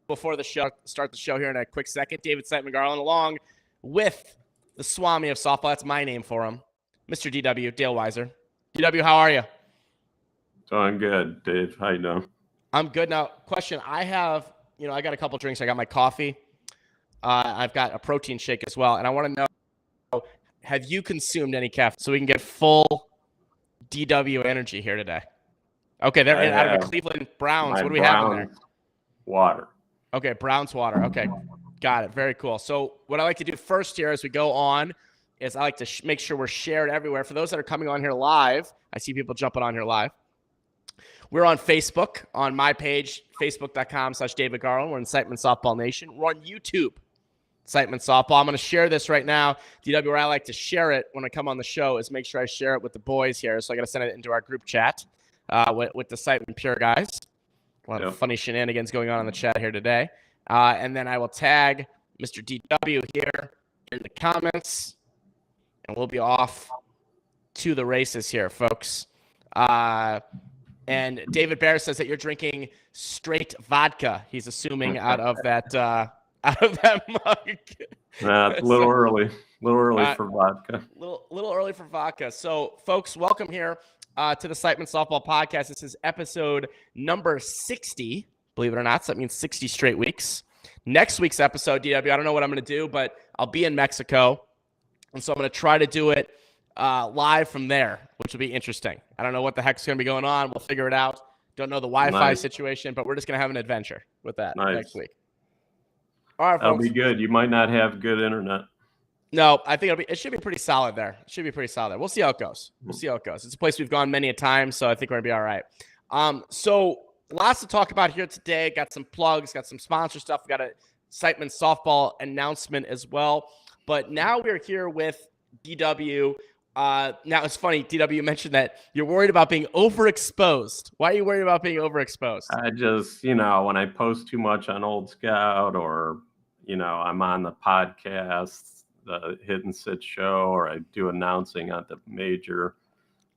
before the show, start the show here in a quick second. David Siteman Garland, along with the Swami of softball. That's my name for him, Mr. DW, Dale Weiser. DW, how are you? Doing good, Dave. How you doing? I'm good. Now, question. I have, I got a couple drinks. I got my coffee. I've got a protein shake as well. And I want to know, have you consumed any caffeine so we can get full DW energy here today? Okay, they're out of the Cleveland Browns. What do we have in there? Water. Okay, Browns water. Okay, got it. Very cool. So what I like to do first here as we go on is I like to make sure we're shared everywhere. For those that are coming on here live, I see people jumping on here live. We're on Facebook, on my page, facebook.com/David Garland. We're in Siteman Softball Nation. We're on YouTube, Siteman Softball. I'm going to share this right now. DW, where I like to share it when I come on the show is make sure I share it with the boys here. So I got to send it into our group chat with the Siteman Pure guys. A lot of funny shenanigans going on in the chat here today. And then I will tag Mr. DW here in the comments, and we'll be off to the races here, folks. And David Bear says that you're drinking straight vodka. He's assuming out of that mug. It's a little early. For vodka. Little early for vodka. So, folks, welcome here to the Siteman Softball Podcast. This is episode number 60, believe it or not. So that means 60 straight weeks. Next week's episode, DW, I don't know what I'm going to do, but I'll be in Mexico. And so I'm going to try to do it live from there, which will be interesting. I don't know what the heck's going to be going on. We'll figure it out. Don't know the Wi-Fi situation, but we're just going to have an adventure with that next week. All right, That'll folks. be good. You might not have good internet. No, I think it should be pretty solid there. We'll see how it goes. It's a place we've gone many a time, so I think we're going to be all right. So lots to talk about here today. Got some plugs, got some sponsor stuff. We got a Siteman softball announcement as well. But now we're here with DW. Now it's funny, DW mentioned that you're worried about being overexposed. Why are you worried about being overexposed? I just, when I post too much on Old Scout or, I'm on the podcast, the Hit and Sit show, or I do announcing at the major,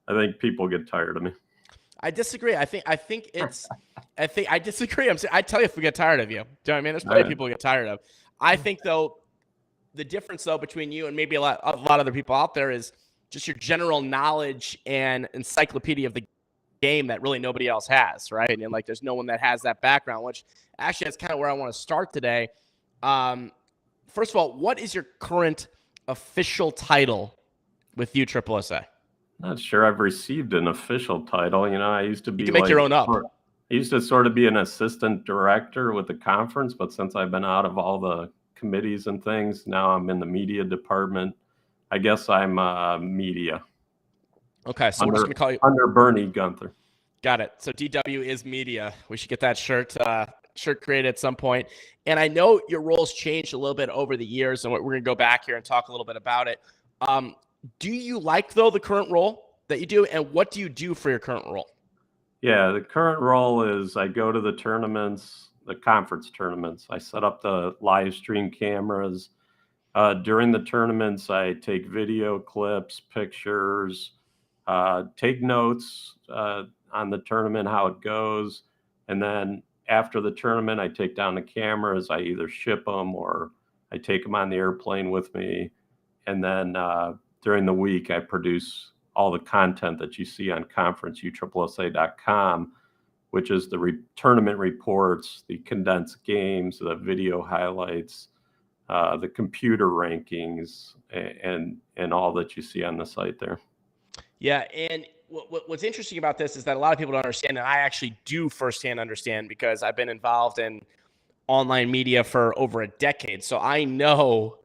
I think people get tired of me. I disagree. I disagree. I tell you if we get tired of you. Do you know what I mean? There's plenty of people who get tired of. I think, though, the difference, though, between you and maybe a lot of other people out there is just your general knowledge and encyclopedia of the game that really nobody else has, right? And there's no one that has that background, which actually that's kind of where I want to start today. First of all, what is your current official title with USSSA? Not sure I've received an official title. I used to be you can make your own up. I used to sort of be an assistant director with the conference, but since I've been out of all the committees and things, now I'm in the media department. I guess I'm media. Okay, so we're just going to call you under Bernie Gunther. Got it. So DW is media. We should get that shirt created at some point. And I know your role's changed a little bit over the years, and we're going to go back here and talk a little bit about it. Do you like, though, the current role that you do, and what do you do for your current role? Yeah, the current role is I go to the tournaments, the conference tournaments. I set up the live stream cameras. During the tournaments, I take video clips, pictures, take notes on the tournament, how it goes. And then after the tournament, I take down the cameras. I either ship them or I take them on the airplane with me. And then during the week, I produce all the content that you see on conferenceussa.com, which is the tournament reports, the condensed games, the video highlights, the computer rankings, and all that you see on the site there. Yeah, and what's interesting about this is that a lot of people don't understand, and I actually do firsthand understand because I've been involved in online media for over a decade. So I know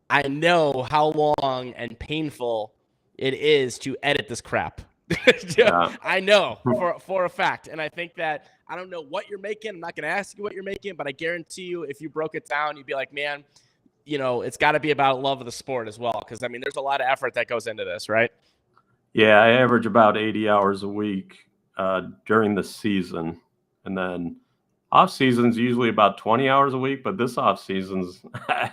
how long and painful it is to edit this crap. Yeah. I know for a fact. And I think that I don't know what you're making. I'm not going to ask you what you're making, but I guarantee you if you broke it down, you'd be like, man, it's got to be about love of the sport as well. Because, there's a lot of effort that goes into this, right? Yeah, I average about 80 hours a week during the season. And then off season's usually about 20 hours a week. But this off season's, I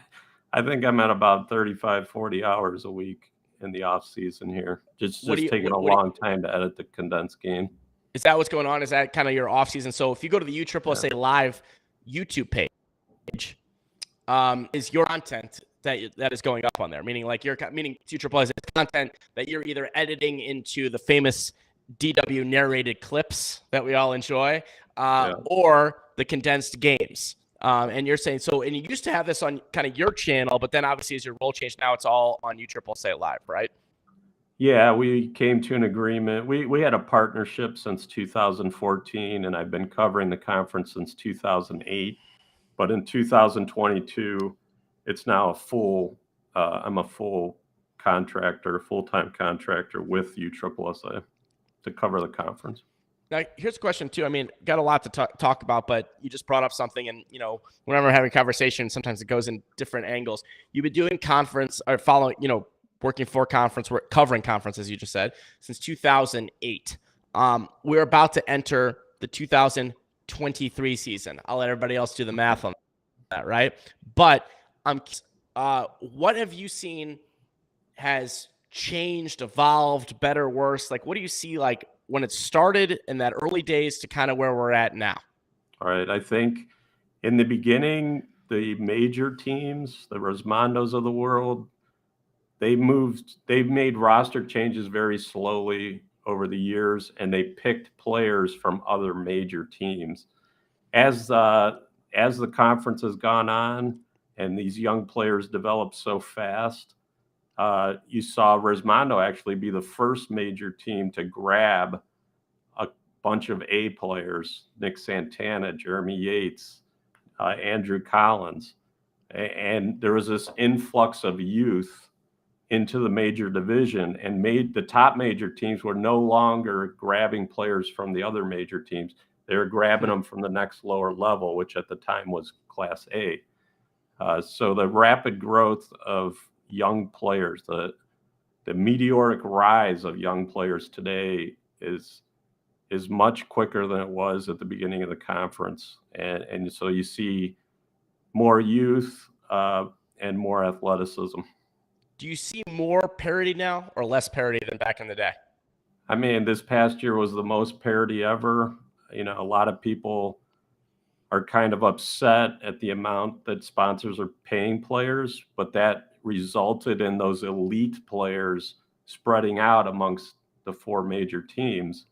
think I'm at about 35, 40 hours a week in the off season here. Just taking a long time to edit the condensed game. Is that what's going on? Is that kind of your off season? So if you go to the USSSA Live YouTube page, is your content that is going up on there, meaning Future is content that you're either editing into the famous DW narrated clips that we all enjoy, or the condensed games. And you're saying so, and you used to have this on kind of your channel, but then obviously as your role changed, now it's all on USSSA Live, right? Yeah, we came to an agreement. We had a partnership since 2014, and I've been covering the conference since 2008. But in 2022, it's now I'm a full contractor, full-time contractor with USSSA to cover the conference. Now, here's a question too. I mean, got a lot to talk about, but you just brought up something, and whenever we're having a conversation, sometimes it goes in different angles. You've been doing conference or following, working for conference, covering conference, as you just said, since 2008. We're about to enter the 2023 season. I'll let everybody else do the math on that, right? But what have you seen has changed, evolved, better, worse? Like, what do you see like when it started in that early days to kind of where we're at now? All right. I think in the beginning, the major teams, the Rosmondos of the world, they've made roster changes very slowly over the years, and they picked players from other major teams. As the conference has gone on and these young players develop so fast, you saw Rosmondo actually be the first major team to grab a bunch of A players, Nick Santana, Jeremy Yates, Andrew Collins. And there was this influx of youth into the major division, and the top major teams were no longer grabbing players from the other major teams. They were grabbing them from the next lower level, which at the time was Class A. So the rapid growth of young players, the meteoric rise of young players today is much quicker than it was at the beginning of the conference. And so you see more youth and more athleticism. Do you see more parity now or less parity than back in the day? I mean, this past year was the most parity ever. A lot of people are kind of upset at the amount that sponsors are paying players, but that resulted in those elite players spreading out amongst the four major teams.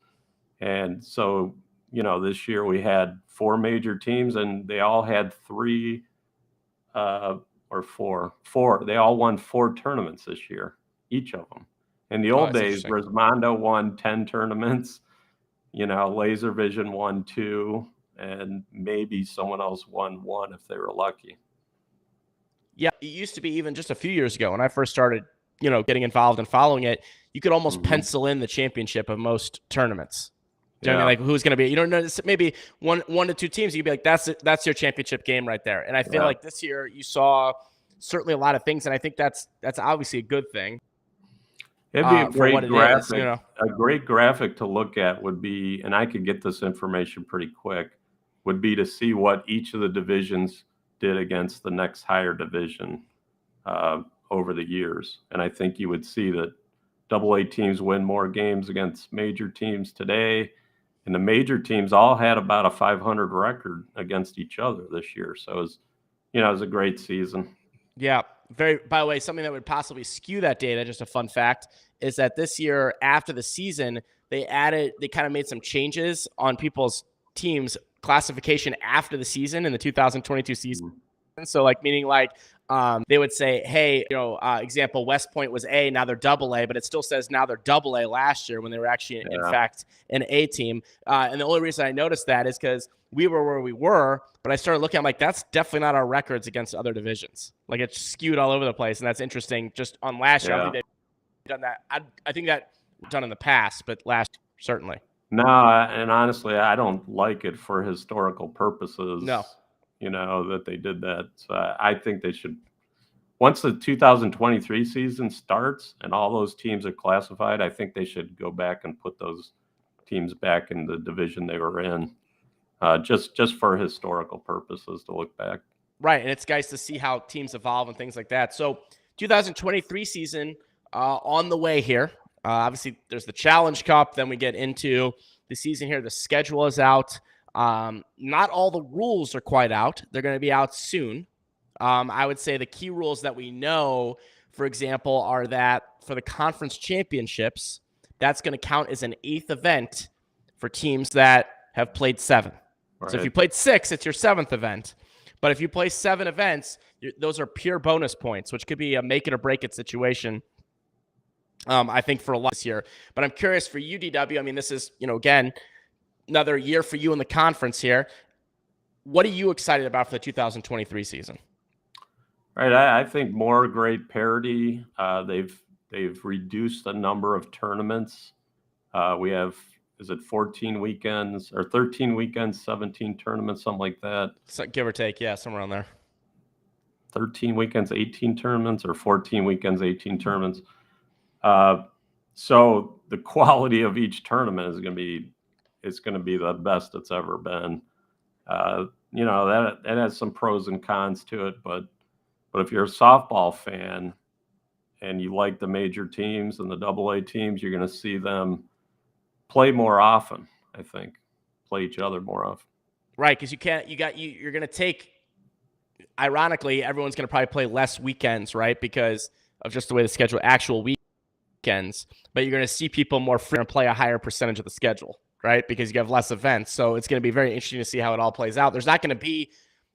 And so, this year we had four major teams, and they all had three or four. They all won 4 tournaments this year, each of them. In the old days, Rosmondo won 10 tournaments. Laser Vision won 2, and maybe someone else won 1 if they were lucky. Yeah, it used to be even just a few years ago when I first started, getting involved and following it, you could almost pencil in the championship of most tournaments. Do you know what I mean? Like who's going to be? You don't know. Maybe one to two teams. You'd be like, that's your championship game right there. And I feel like this year you saw certainly a lot of things, and I think that's obviously a good thing. It'd be a great graphic. A great graphic to look at would be, and I could get this information pretty quick, would be to see what each of the divisions did against the next higher division over the years. And I think you would see that AA teams win more games against major teams today. And the major teams all had about a 500 record against each other this year. So it was a great season. Yeah. By the way, something that would possibly skew that data, just a fun fact, is that this year after the season, they kind of made some changes on people's teams' classification after the season in the 2022 season. So meaning they would say, hey, example, West Point was A, now they're AA, but it still says now they're AA last year when they were actually, in fact, an A team. And the only reason I noticed that is because we were where we were, but I started looking, I'm like, that's definitely not our records against other divisions. Like it's skewed all over the place, and that's interesting. Just on last year, I think they've done that. I think that done in the past, but last certainly. No, and honestly, I don't like it for historical purposes. No. That they did that. So I think they should, once the 2023 season starts and all those teams are classified, I think they should go back and put those teams back in the division they were in, just for historical purposes to look back. Right, and it's nice to see how teams evolve and things like that. So 2023 season on the way here. Obviously, there's the Challenge Cup. Then we get into the season here. The schedule is out. Not all the rules are quite out. They're going to be out soon. I would say the key rules that we know, for example, are that for the conference championships, that's going to count as an 8th event for teams that have played 7. Right. So if you played 6, it's your 7th event. But if you play 7 events, those are pure bonus points, which could be a make it or break it situation, I think, for a lot this year. But I'm curious for you, DW. I mean, this is, again, another year for you in the conference here. What are you excited about for the 2023 season? Right. I think more great parity. They've reduced the number of tournaments. We have, is it 14 weekends or 13 weekends, 17 tournaments, something like that? So give or take, yeah, somewhere around there. 13 weekends, 18 tournaments, or 14 weekends, 18 tournaments. So the quality of each tournament is going to be the best it's ever been. That has some pros and cons to it, but if you're a softball fan and you like the major teams and the AA teams, you're going to see them play more often. I think play each other more often. Right, because you're going to take. Ironically, everyone's going to probably play less weekends, right? Because of just the way the schedule actual weekends. But you're going to see people more free and play a higher percentage of the schedule, right? Because you have less events. So it's going to be very interesting to see how it all plays out. There's not going to be,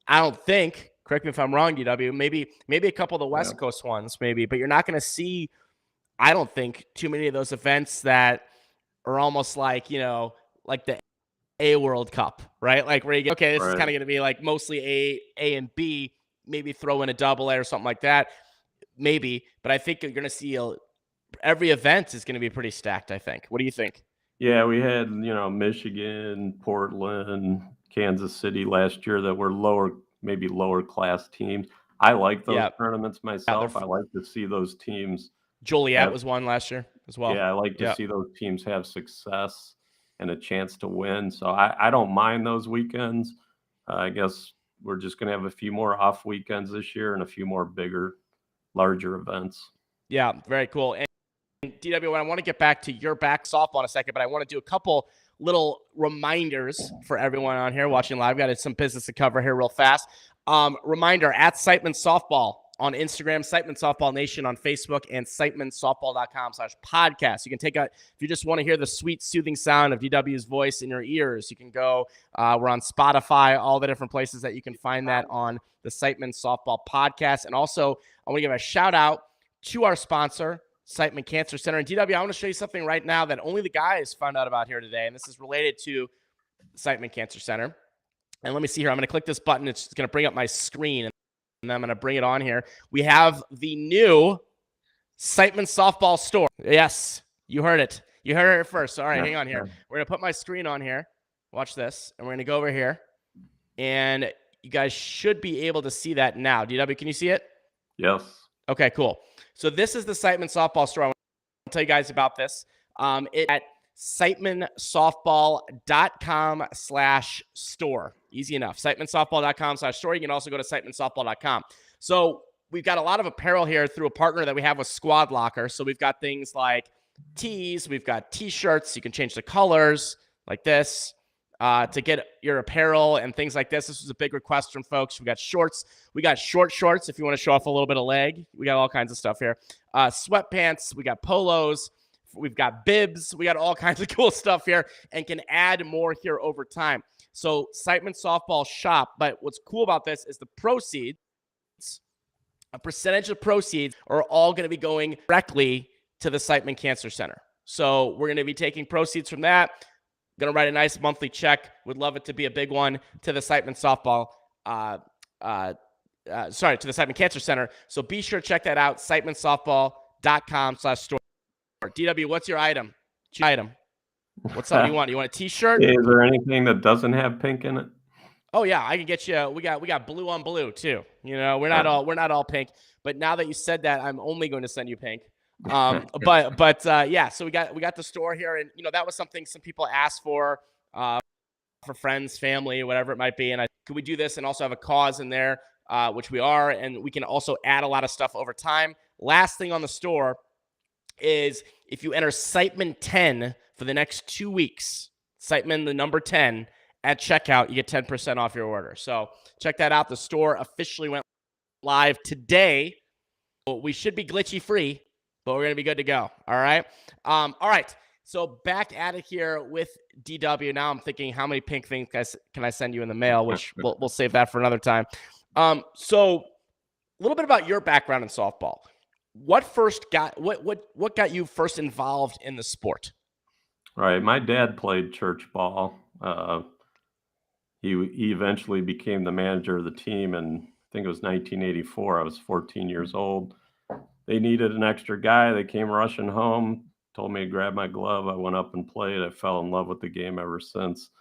I don't think, correct me if I'm wrong, DW, maybe a couple of the West Coast ones, maybe, but you're not going to see, I don't think, too many of those events that are almost like, like the A World Cup, right? Like where you get, okay, this is kind of going to be like mostly A and B, maybe throw in a AA or something like that, maybe. But I think you're going to see every event is going to be pretty stacked, I think. What do you think? Yeah, we had, Michigan, Portland, Kansas City last year that were maybe lower class teams. I like those tournaments myself. I like to see those teams. Joliet was one last year as well. Yeah, I like to see those teams have success and a chance to win. So I don't mind those weekends. I guess we're just going to have a few more off weekends this year and a few more larger events. Yeah, very cool. And DW, I want to get back to your back softball in a second, but I want to do a couple little reminders for everyone on here watching live. Got some business to cover here real fast. Reminder, at Siteman Softball on Instagram, Siteman Softball Nation on Facebook, and sitemansoftball.com/podcast. You can take if you just want to hear the sweet, soothing sound of DW's voice in your ears, you can go. We're on Spotify, all the different places that you can find that on the Siteman Softball podcast. And also, I want to give a shout out to our sponsor, Siteman Cancer Center. And DW, I want to show you something right now that only the guys found out about here today. And this is related to Siteman Cancer Center. And let me see here. I'm going to click this button. It's going to bring up my screen. And I'm going to bring it on here. We have the new Siteman Softball store. Yes, you heard it. You heard it first. All right, hang on here. We're going to put my screen on here. Watch this. And we're going to go over here. And you guys should be able to see that now. DW, can you see it? Yes. Okay, cool. So this is the Siteman Softball store. I want to tell you guys about this. It's at sitemansoftball.com/store. Easy enough. Sitemansoftball.com/store. You can also go to sitemansoftball.com. So we've got a lot of apparel here through a partner that we have with Squad Locker. So we've got things like tees. We've got T-shirts. You can change the colors like this to get your apparel and things like this. This was a big request from folks. We got shorts. We got short shorts if you want to show off a little bit of leg. We got all kinds of stuff here. Sweatpants. We got polos. We've got bibs. We got all kinds of cool stuff here and can add more here over time. So Siteman Softball shop. But what's cool about this is the proceeds, a percentage of proceeds are all going to be going directly to the Siteman Cancer Center. So we're going to be taking proceeds from that. Going to write a nice monthly check. Would love it to be a big one to the Siteman Softball, to the Siteman Cancer Center. So be sure to check that out. Sitemansoftball.com/store. DW, what's your item? What's something you want? You want a T-shirt? Is there anything that doesn't have pink in it? Oh yeah, I can get you. We got blue on blue too. We're not all pink. But now that you said that, I'm only going to send you pink. Yeah. So we got the store here, and that was something some people asked for friends, family, whatever it might be. And could we do this and also have a cause in there, which we are, and we can also add a lot of stuff over time. Last thing on the store is if you enter Siteman 10 for the next 2 weeks, Siteman the number 10 at checkout, you get 10% off your order. So check that out. The store officially went live today. We should be glitchy free, but we're going to be good to go. All right. All right. So back at it here with DW. Now I'm thinking, how many pink things can I send you in the mail? Which we'll save that for another time. So a little bit about your background in softball. What got you first involved in the sport? Right. My dad played church ball. He eventually became the manager of the team, and I think it was 1984. I was 14 years old. They needed an extra guy. They came rushing home, told me to grab my glove. I went up and played. I fell in love with the game ever since.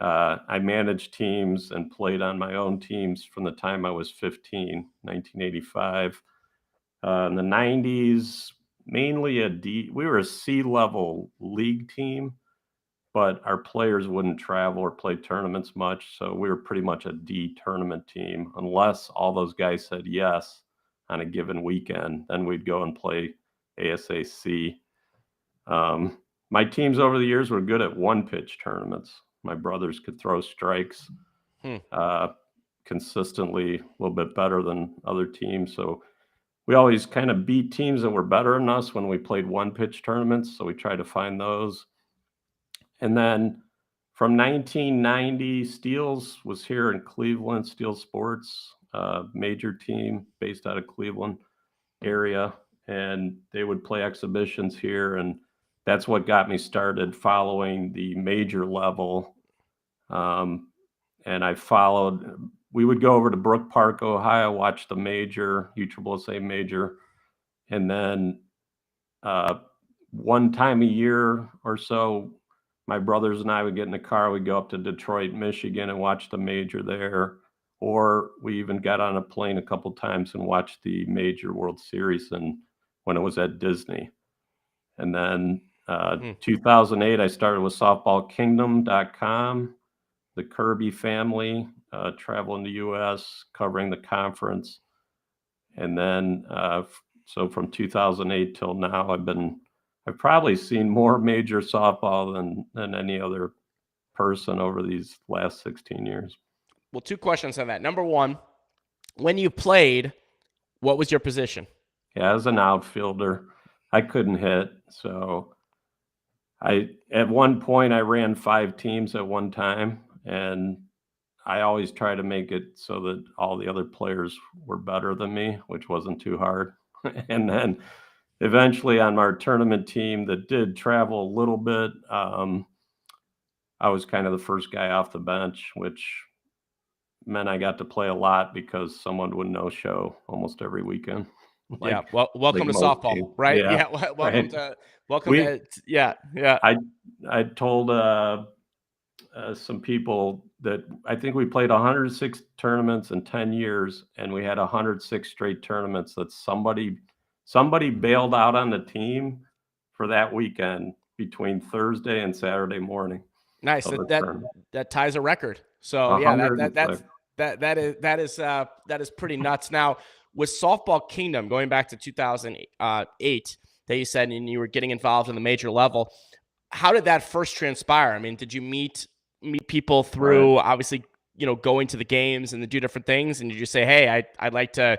I managed teams and played on my own teams from the time I was 15, 1985. In the 90s, mainly we were a C-level league team, but our players wouldn't travel or play tournaments much. So we were pretty much a D tournament team, unless all those guys said yes on a given weekend. Then we'd go and play ASAC. My teams over the years were good at one-pitch tournaments. My brothers could throw strikes consistently, a little bit better than other teams. So we always kind of beat teams that were better than us when we played one-pitch tournaments. So we tried to find those. And then from 1990, Steels was here in Cleveland, Steel Sports, major team based out of Cleveland area. And they would play exhibitions here. And that's what got me started following the major level. And I followed, we would go over to Brook Park, Ohio, watch the major, USSSA major. And then one time a year or so, my brothers and I would get in the car, we'd go up to Detroit, Michigan and watch the major there. Or we even got on a plane a couple times and watched the major World Series when it was at Disney. And then 2008, I started with softballkingdom.com, the Kirby family, traveling the U.S., covering the conference. And then, so from 2008 till now, I've probably seen more major softball than any other person over these last 16 years. Well, two questions on that. Number one, when you played, what was your position? Yeah, as an outfielder, I couldn't hit. So at one point I ran 5 teams at one time, and I always try to make it so that all the other players were better than me, which wasn't too hard. And then eventually on our tournament team that did travel a little bit, I was kind of the first guy off the bench, which meant I got to play a lot because someone would no-show almost every weekend. Yeah, well, welcome to softball, teams. Right? Yeah, welcome to yeah. I told some people that I think we played 106 tournaments in 10 years, and we had 106 straight tournaments that somebody bailed out on the team for that weekend between Thursday and Saturday morning. Nice. That ties a record. So yeah, that is pretty nuts. Now with Softball Kingdom, going back to 2008, that you said, and you were getting involved in the major level. How did that first transpire? I mean, did you meet people through obviously, going to the games and do different things? And did you say, hey, I'd like to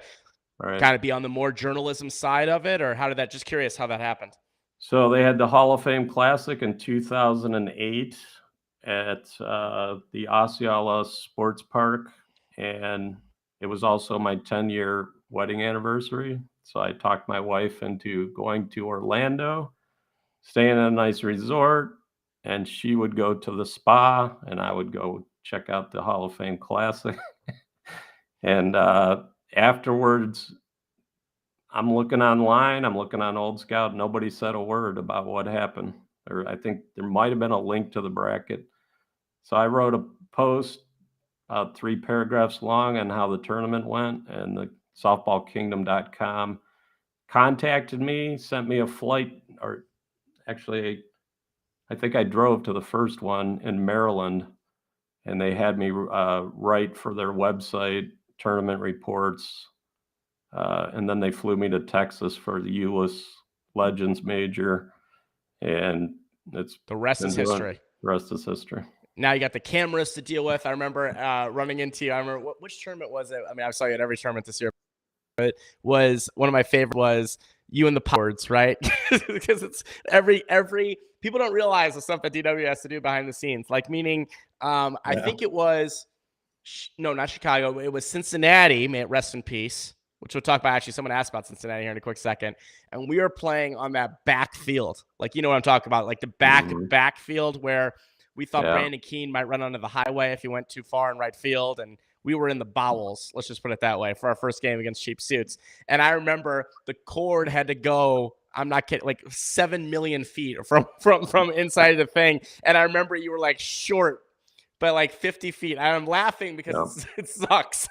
kind of be on the more journalism side of it? Or how did that, just curious how that happened? So they had the Hall of Fame Classic in 2008 at the Osceola Sports Park. And it was also my 10-year wedding anniversary. So I talked my wife into going to Orlando, staying at a nice resort, and she would go to the spa and I would go check out the Hall of Fame Classic. And afterwards, I'm looking online, I'm looking on Old Scout. Nobody said a word about what happened. Or I think there might have been a link to the bracket. So I wrote a post 3 paragraphs long on how the tournament went, and the softballkingdom.com contacted me, sent me a flight, or actually I think I drove to the first one in Maryland, and they had me write for their website tournament reports. And then they flew me to Texas for the Euless Legends Major, and the rest is history. The rest is history. Now you got the cameras to deal with. I remember running into you. I remember which tournament was it? I mean, I saw you at every tournament this year. But was one of my favorite was you and the Powards, right? Because it's every people don't realize the stuff that DW has to do behind the scenes. Like meaning, I think it was no, not Chicago. It was Cincinnati. May it rest in peace. Which we'll talk about. Actually, someone asked about Cincinnati here in a quick second, and we were playing on that back field. Like you know what I'm talking about, like the back field where we thought Brandon Keene might run onto the highway if he went too far in right field, and we were in the bowels, let's just put it that way, for our first game against Cheap Suits. And I remember the cord had to go, I'm not kidding, like 7 million feet from inside the thing. And I remember you were like short by like 50 feet. I'm laughing because it sucks.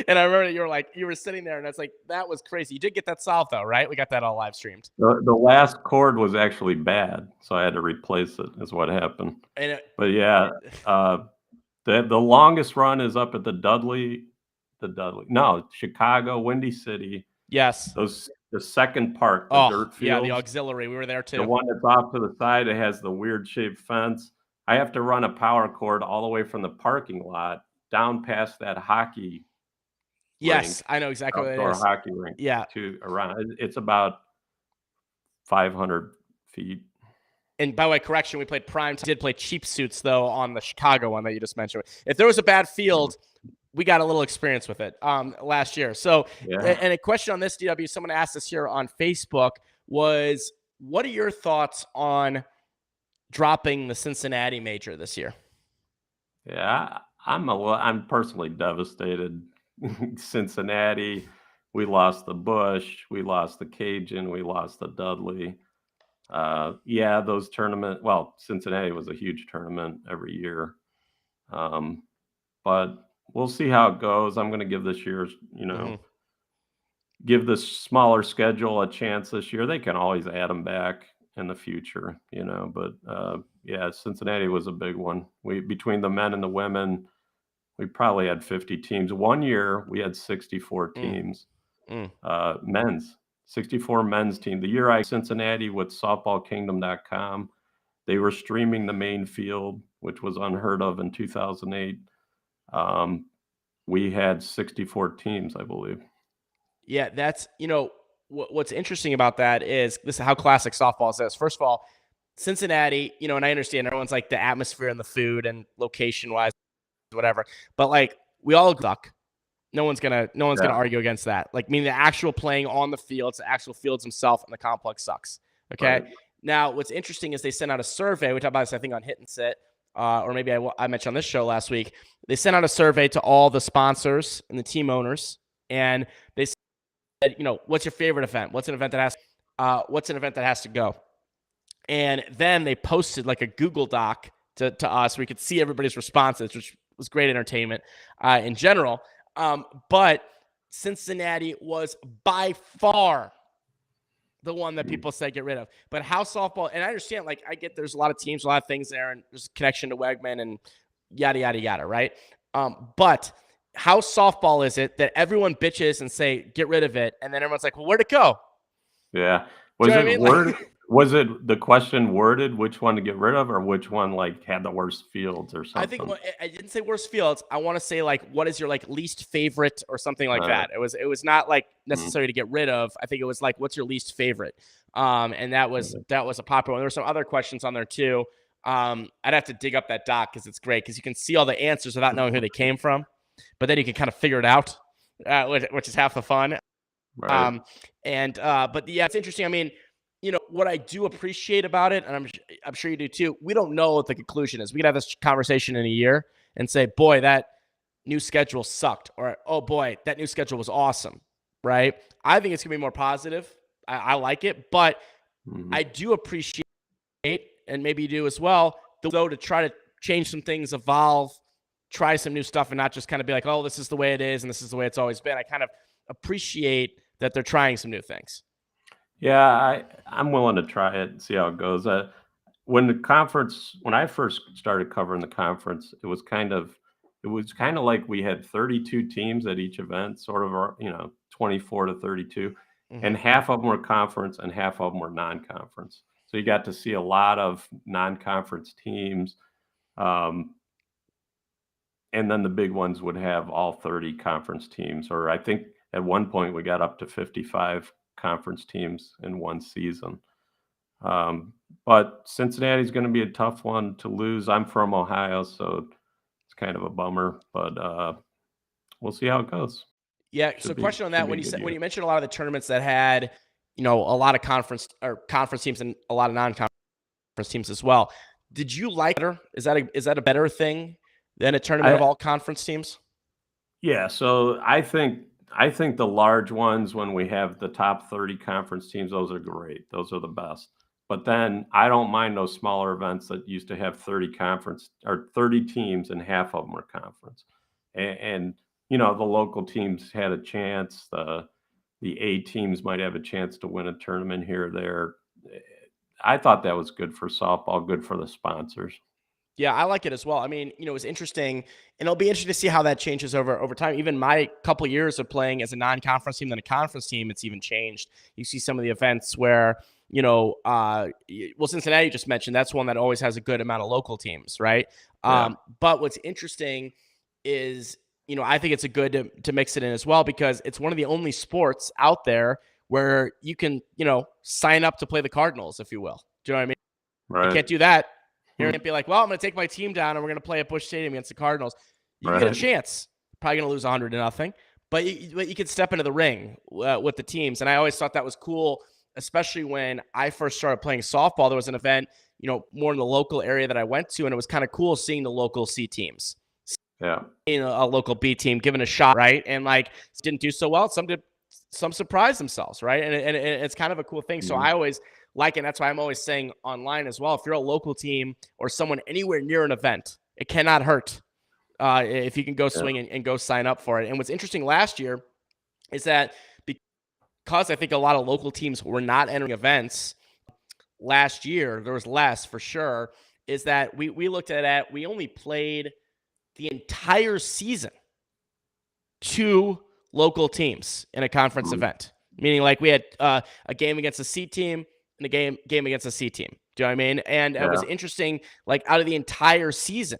And I remember you were sitting there and it's like, that was crazy. You did get that solved though, right? We got that all live streamed. The last cord was actually bad, so I had to replace it is what happened. But yeah, the longest run is up at Chicago, Windy City. Yes. The second part, the dirt field. Yeah, the auxiliary. We were there too. The one that's off to the side, it has the weird shaped fence. I have to run a power cord all the way from the parking lot down past that hockey. Yes, I know exactly what it is. Hockey rink. Yeah. To around. It's about 500 feet. And by the way, correction, we played prime. Did play Cheap Suits though on the Chicago one that you just mentioned. If there was a bad field, we got a little experience with it last year. So, and a question on this, DW, someone asked us here on Facebook was, what are your thoughts on dropping the Cincinnati major this year? Yeah, I'm personally devastated. Cincinnati, we lost the Bush, we lost the Cajun, we lost the Dudley. Those tournament. Well, Cincinnati was a huge tournament every year, but we'll see how it goes. I'm going to give this year's, give the smaller schedule a chance this year. They can always add them back in the future, But Cincinnati was a big one. Between the men and the women, we probably had 50 teams. One year we had 64 teams, men's. 64 men's team. The year I Cincinnati with softballkingdom.com, they were streaming the main field, which was unheard of in 2008. We had 64 teams, I believe. Yeah, that's, what's interesting about that is this is how classic softball is this. First of all, Cincinnati, and I understand everyone's like the atmosphere and the food and location wise, whatever, but like we all suck. No one's gonna argue against that. Like, meaning the actual playing on the fields, the actual fields themselves, and the complex sucks. Okay. Right. Now, what's interesting is they sent out a survey. We talked about this, I think, on Hit and Sit, or maybe I mentioned on this show last week. They sent out a survey to all the sponsors and the team owners, and they said, what's your favorite event? What's an event that has to go? And then they posted like a Google Doc to us. We could see everybody's responses, which was great entertainment in general. But Cincinnati was by far the one that people said get rid of. But how softball, and I understand, like, I get there's a lot of teams, a lot of things there, and there's a connection to Wegman and yada, yada, yada, right? But how softball is it that everyone bitches and say, get rid of it, and then everyone's like, well, where'd it go? Yeah. Was it the question worded which one to get rid of, or which one like had the worst fields or something? I think I didn't say worst fields. I want to say like, what is your like least favorite or something like that. It was not like necessary to get rid of. I think it was like, what's your least favorite? And that was a popular one. There were some other questions on there too. I'd have to dig up that doc because it's great because you can see all the answers without knowing who they came from, but then you can kind of figure it out, which is half the fun. Right. But yeah, it's interesting. I mean, what I do appreciate about it, and I'm sure you do too, we don't know what the conclusion is. We could have this conversation in a year and say, boy, that new schedule sucked, or, oh boy, that new schedule was awesome, right? I think it's going to be more positive. I like it, but I do appreciate, and maybe you do as well, though, to try to change some things, evolve, try some new stuff, and not just kind of be like, oh, this is the way it is, and this is the way it's always been. I kind of appreciate that they're trying some new things. Yeah, I'm willing to try it and see how it goes. When I first started covering the conference, it was kind of like we had 32 teams at each event, sort of, 24 to 32, and half of them were conference and half of them were non-conference. So you got to see a lot of non-conference teams. and then the big ones would have all 30 conference teams, or I think at one point we got up to 55 conference teams in one season. But Cincinnati's going to be a tough one to lose. I'm from Ohio, so it's kind of a bummer, but we'll see how it goes. Yeah. So question on that, when you mentioned a lot of the tournaments that had, a lot of conference teams and a lot of non-conference teams as well, did you like it? Is that a better thing than a tournament of all conference teams? Yeah, so I think the large ones, when we have the top 30 conference teams, those are great. Those are the best. But then I don't mind those smaller events that used to have 30 conference or 30 teams and half of them were conference. And the local teams had a chance. The A teams might have a chance to win a tournament here or there. I thought that was good for softball, good for the sponsors. Yeah, I like it as well. I mean, it was interesting, and it'll be interesting to see how that changes over time. Even my couple years of playing as a non-conference team than a conference team, it's even changed. You see some of the events where, Cincinnati just mentioned, that's one that always has a good amount of local teams, right? Yeah. But what's interesting is, I think it's a good to mix it in as well, because it's one of the only sports out there where you can, sign up to play the Cardinals, if you will. Do you know what I mean? Right. You can't do that. You're going to be like, well, I'm going to take my team down and we're going to play at Busch Stadium against the Cardinals. You get a chance. Probably going to lose 100-0, but you can step into the ring with the teams. And I always thought that was cool, especially when I first started playing softball. There was an event, more in the local area that I went to, and it was kind of cool seeing the local C teams. Yeah. Seeing a local B team given a shot, right? And didn't do so well. Some surprised themselves, right? And it's kind of a cool thing. So I always like it. That's why I'm always saying online as well, if you're a local team or someone anywhere near an event, it cannot hurt if you can go swing and go sign up for it. And what's interesting last year is that because I think a lot of local teams were not entering events last year, there was less for sure, is that we looked at it, we only played the entire season 2 local teams in a conference event, meaning we had a game against a C team and a game against a C team. Do you know what I mean? And it was interesting, out of the entire season,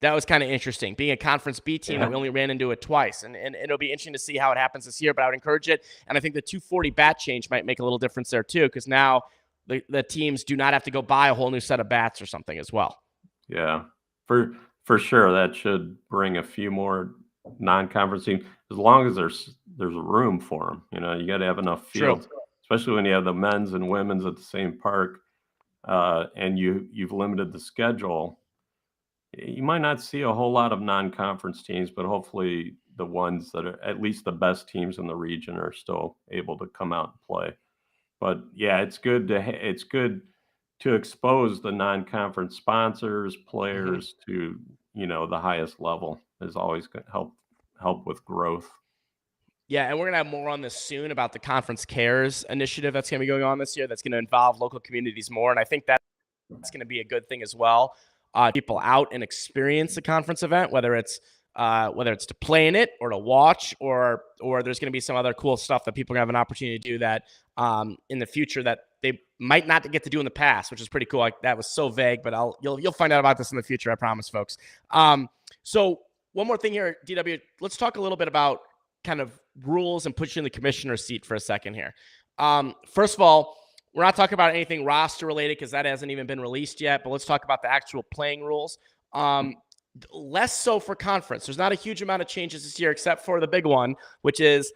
that was kind of interesting, being a conference B team that we only ran into it twice. And it'll be interesting to see how it happens this year, but I would encourage it. And I think the 240 bat change might make a little difference there too, because now the teams do not have to go buy a whole new set of bats or something as well. Yeah, for sure. That should bring a few more non-conference teams, as long as there's room for them. You got to have enough fields, especially when you have the men's and women's at the same park, and you've limited the schedule. You might not see a whole lot of non-conference teams, but hopefully the ones that are at least the best teams in the region are still able to come out and play. But yeah, it's good to expose the non-conference sponsors, players to the highest level is always going to help with growth. Yeah, and we're going to have more on this soon about the Conference Cares initiative that's going to be going on this year that's going to involve local communities more, and I think that's going to be a good thing as well. People out and experience the conference event, whether it's to play in it or to watch, or there's going to be some other cool stuff that people are going to have an opportunity to do that in the future that they might not get to do in the past, which is pretty cool. That was so vague, but you'll find out about this in the future, I promise, folks. So one more thing here, DW, let's talk a little bit about kind of rules and put you in the commissioner's seat for a second here. First of all, we're not talking about anything roster related because that hasn't even been released yet, but let's talk about the actual playing rules. Less so for conference. There's not a huge amount of changes this year, except for the big one, which is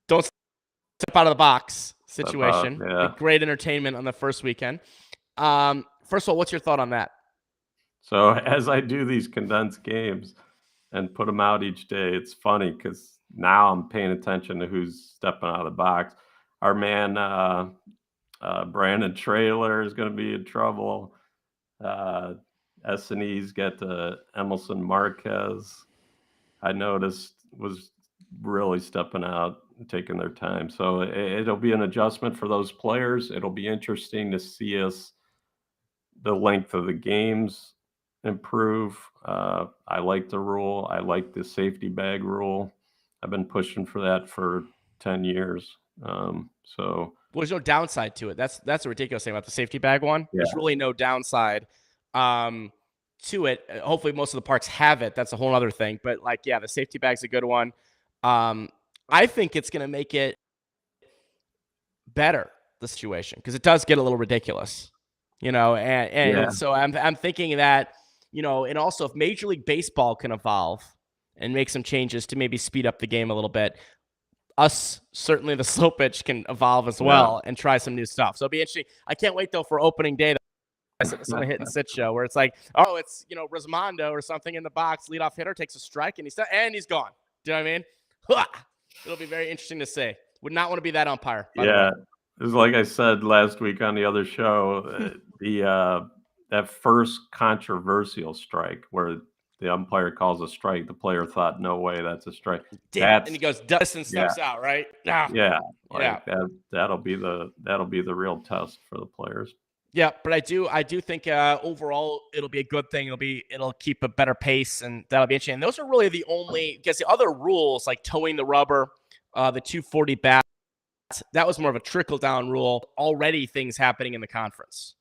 don't step out of the box situation. Great entertainment on the first weekend. First of all, what's your thought on that? So as I do these condensed games and put them out each day, it's funny because now I'm paying attention to who's stepping out of the box. Our man, Brandon Traylor, is going to be in trouble. S&E's got Emerson Marquez, I noticed, was really stepping out and taking their time. So it'll be an adjustment for those players. It'll be interesting to see the length of the games improve. I like the rule. I like the safety bag rule. I've been pushing for that for 10 years. So there's no downside to it. That's a ridiculous thing about the safety bag one. Yeah. There's really no downside. to it. Hopefully most of the parks have it. That's a whole other thing. But like, yeah, the safety bag's a good one. I think it's going to make it better, the situation, because it does get a little ridiculous, and so I'm thinking that, and also if Major League Baseball can evolve and make some changes to maybe speed up the game a little bit, us, certainly the slow pitch, can evolve as well and try some new stuff. So it'll be interesting. I can't wait though for opening day. It's on a hit and sit show where it's like, oh, it's Rosmondo or something in the box, leadoff hitter takes a strike and he's gone. Do you know what I mean? It'll be very interesting to see. Would not want to be that umpire. By the way. It was like I said last week on the other show, that first controversial strike where the umpire calls a strike, the player thought, "No way, that's a strike." And he goes, Dustin steps out, right? That'll be the real test for the players. Yeah, but I do think overall it'll be a good thing. It'll keep a better pace, and that'll be interesting. And those are really the only, because the other rules like towing the rubber, the 240 bat, that was more of a trickle down rule. Already things happening in the conference,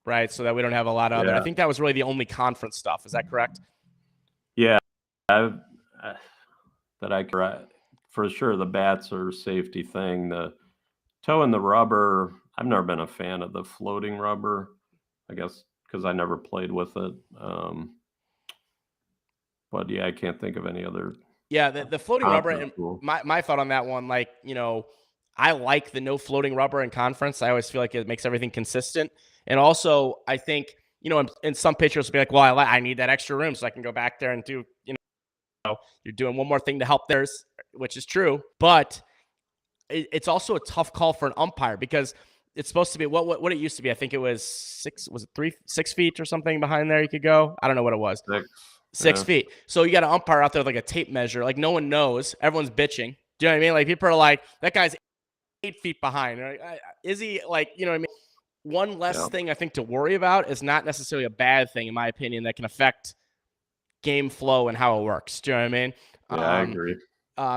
right? So that we don't have a lot of other. I think that was really the only conference stuff. Is that correct? Yeah, for sure. The bats are a safety thing. The toe in the rubber, I've never been a fan of the floating rubber, I guess because I never played with it. But yeah, I can't think of any other. Yeah, the floating rubber, and my thought on that one, like, I like the no floating rubber in conference. I always feel like it makes everything consistent. And also, I think, in some pitchers will be like, well, I need that extra room so I can go back there and do, you're doing one more thing to help theirs, which is true. But it's also a tough call for an umpire because it's supposed to be what it used to be. I think it was 6 feet or something behind there you could go. I don't know what it was. 6 feet. So you got an umpire out there with like a tape measure. Like no one knows. Everyone's bitching. Do you know what I mean? Like people are like, that guy's 8 feet behind. Like, is he, like, you know what I mean? One less thing I think to worry about is not necessarily a bad thing, in my opinion, that can affect game flow and how it works. Do you know what I mean? Yeah, I agree.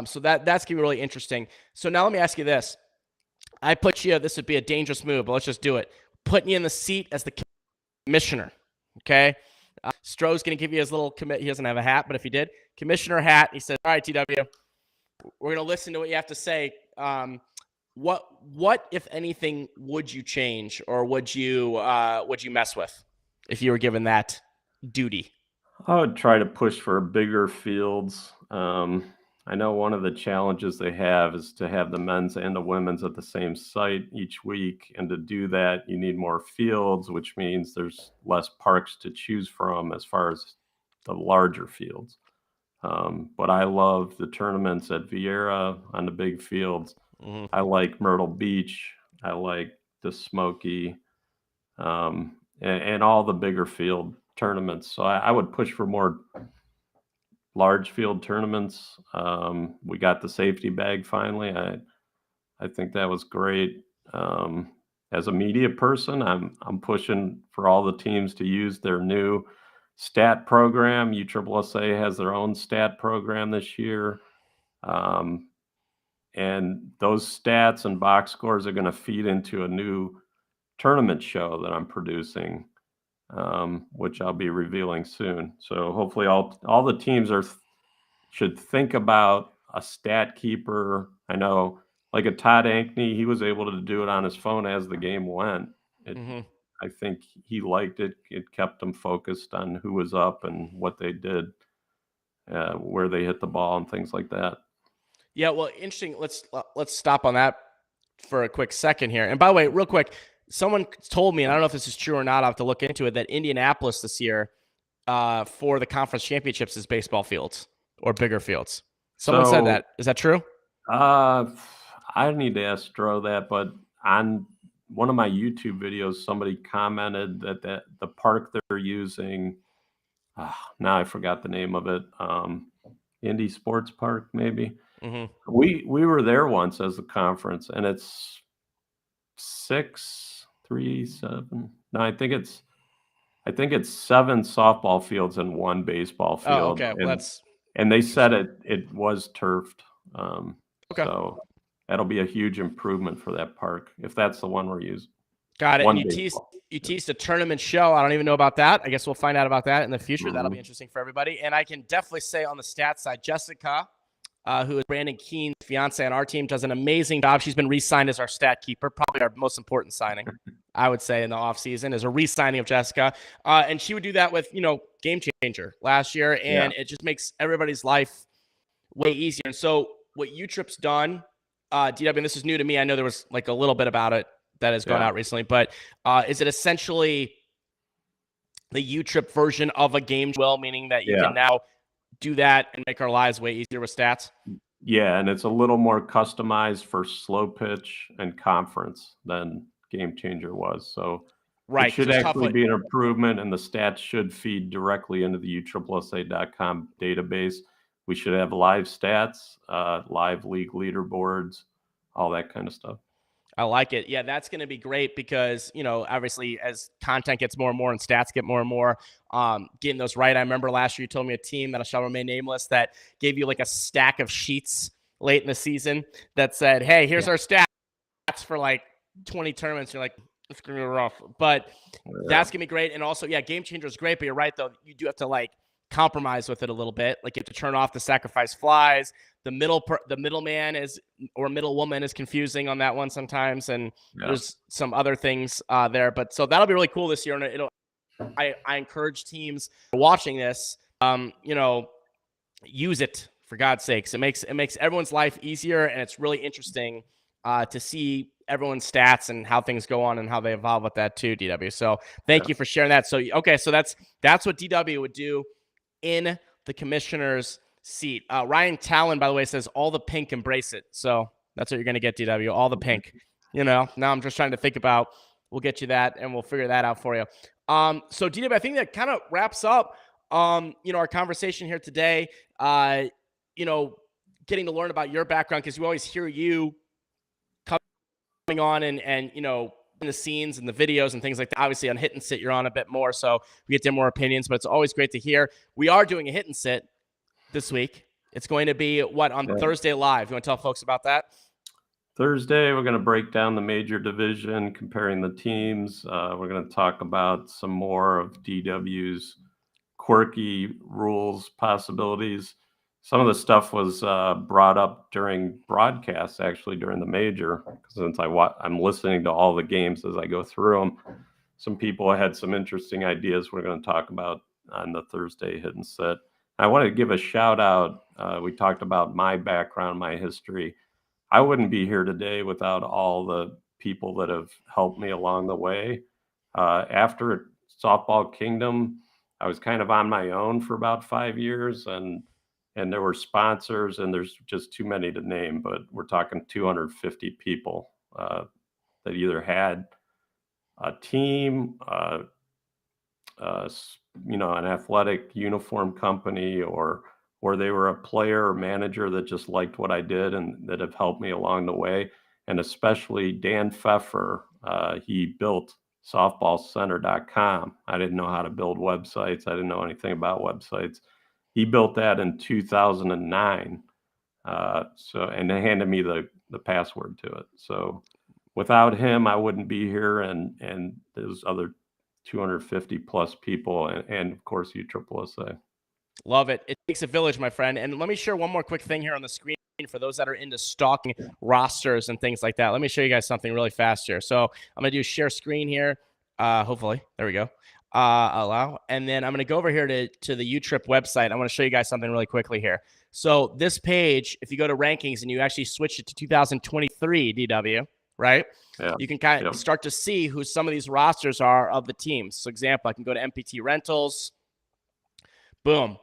So that's going to be really interesting. So now let me ask you this. I put you, this would be a dangerous move, but let's just do it. Putting you in the seat as the commissioner, okay? Stroh's going to give you his little he doesn't have a hat, but if he did, commissioner hat, he says, all right, TW, we're going to listen to what you have to say. What, if anything, would you change or would you mess with if you were given that duty? I would try to push for bigger fields. I know one of the challenges they have is to have the men's and the women's at the same site each week. And to do that, you need more fields, which means there's less parks to choose from as far as the larger fields. But I love the tournaments at Vieira on the big fields. Mm-hmm. I like Myrtle Beach. I like the Smoky, and all the bigger field tournaments. So I would push for more large field tournaments. We got the safety bag finally. I think that was great. As a media person, I'm pushing for all the teams to use their new stat program. USSSA has their own stat program this year. And those stats and box scores are going to feed into a new tournament show that I'm producing, which I'll be revealing soon. So hopefully all the teams should think about a stat keeper. I know, like a Todd Ankney, he was able to do it on his phone as the game went. I think he liked it. It kept him focused on who was up and what they did, where they hit the ball and things like that. Yeah, well, interesting. Let's stop on that for a quick second here. And by the way, real quick, someone told me, and I don't know if this is true or not, I'll have to look into it, that Indianapolis this year for the conference championships is baseball fields or bigger fields. Someone said that. Is that true? I need to ask Stroh that, but on one of my YouTube videos, somebody commented that the park they're using, now I forgot the name of it, Indy Sports Park, maybe. Mm-hmm. We were there once as a conference, and it's 6-3-7. No, I think it's 7 softball fields and 1 baseball field. Oh, okay. And they said it was turfed. Okay. So that'll be a huge improvement for that park if that's the one we're using. Got it. And baseball. you teased a tournament show. I don't even know about that. I guess we'll find out about that in the future. That'll be interesting for everybody. And I can definitely say on the stats side, Jessica, who is Brandon Keene's fiance on our team, does an amazing job. She's been re-signed as our stat keeper, probably our most important signing, I would say, in the offseason, is a re-signing of Jessica. And she would do that with, Game Changer last year, and it just makes everybody's life way easier. And so what UTRIP's done, DW, and this is new to me. I know there was like a little bit about it that has gone out recently, but is it essentially the UTRIP version of a game well, meaning that you can now do that and make our lives way easier with stats? Yeah, and it's a little more customized for slow pitch and conference than Game Changer was. So it should actually be an improvement, and the stats should feed directly into the USSSA.com database. We should have live stats, live league leaderboards, all that kind of stuff. I like it. Yeah, that's going to be great because, obviously as content gets more and more and stats get more and more, getting those right. I remember last year you told me a team that I shall remain nameless that gave you like a stack of sheets late in the season that said, hey, here's our stats for like 20 tournaments. You're like, it's going to be rough. But that's going to be great. And also, Game Changer is great. But you're right, though. You do have to like compromise with it a little bit. Like you have to turn off the sacrifice flies. The middleman or middle woman is confusing on that one sometimes, and there's some other things there. But so that'll be really cool this year, and I encourage teams watching this, use it for God's sakes. It makes everyone's life easier, and it's really interesting to see everyone's stats and how things go on and how they evolve with that too, DW. So thank you for sharing that. So so that's what DW would do in the commissioner's seat. Ryan Talon, by the way, says all the pink, embrace it. So that's what you're going to get, DW, all the pink. Now I'm just trying to think about, we'll get you that and we'll figure that out for you. So DW, I think that kind of wraps up, our conversation here today. Getting to learn about your background, because we always hear you coming on and in the scenes and the videos and things like that. Obviously on Hit and Sit, you're on a bit more, so we get more opinions, but it's always great to hear. We are doing a Hit and Sit this week. It's going to be on Thursday Live. You want to tell folks about that? Thursday, we're going to break down the major division, comparing the teams. We're going to talk about some more of DW's quirky rules possibilities. Some of the stuff was brought up during broadcasts, actually, during the major, since I'm listening to all the games as I go through them. Some people had some interesting ideas we're going to talk about on the Thursday Hit and Sit. I want to give a shout out. We talked about my background, my history. I wouldn't be here today without all the people that have helped me along the way. After Softball Kingdom, I was kind of on my own for about 5 years, and there were sponsors, and there's just too many to name, but we're talking 250 people that either had a team, an athletic uniform company, or they were a player or manager that just liked what I did and that have helped me along the way. And especially Dan Pfeffer, he built softballcenter.com. I didn't know how to build websites. I didn't know anything about websites. He built that in 2009. And they handed me the password to it. So without him, I wouldn't be here. And those other 250 plus people, and of course USSSA. Love it. It takes a village, my friend. And let me share one more quick thing here on the screen for those that are into stalking rosters and things like that. Let me show you guys something really fast here. So I'm going to do share screen here. Hopefully, there we go. Allow. And then I'm going to go over here to the UTRIP website. I want to show you guys something really quickly here. So this page, if you go to rankings and you actually switch it to 2023 DW, right? Yeah. You can kind of start to see who some of these rosters are of the teams. So example, I can go to MPT Rentals. Boom.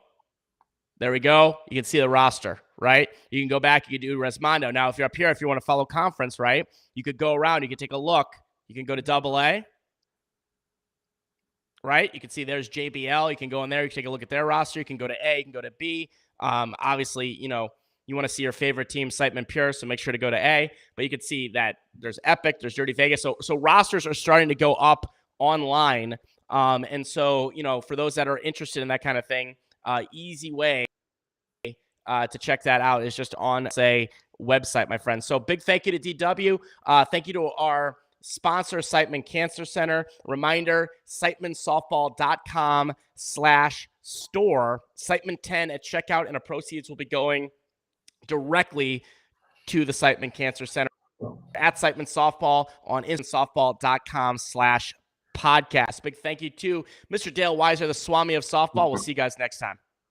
There we go. You can see the roster, right? You can go back, you can do Resmondo. Now, if you're up here, if you want to follow conference, right, you could go around, you can take a look. You can go to AA, right? You can see there's JBL. You can go in there, you can take a look at their roster. You can go to A, you can go to B. Obviously, you want to see your favorite team, Siteman Pure, so make sure to go to A. But you can see that there's Epic, there's Dirty Vegas. So rosters are starting to go up online. And so, for those that are interested in that kind of thing, easy way to check that out is just on, say, website, my friends. So big thank you to DW. Thank you to our sponsor Siteman Cancer Center. Reminder, sitemansoftball.com/store. Siteman 10 at checkout, and the proceeds will be going directly to the Siteman Cancer Center. At Siteman Softball on softball.com/podcast. Big thank you to Mr. Dale Weiser, the Swami of softball. We'll see you guys next time.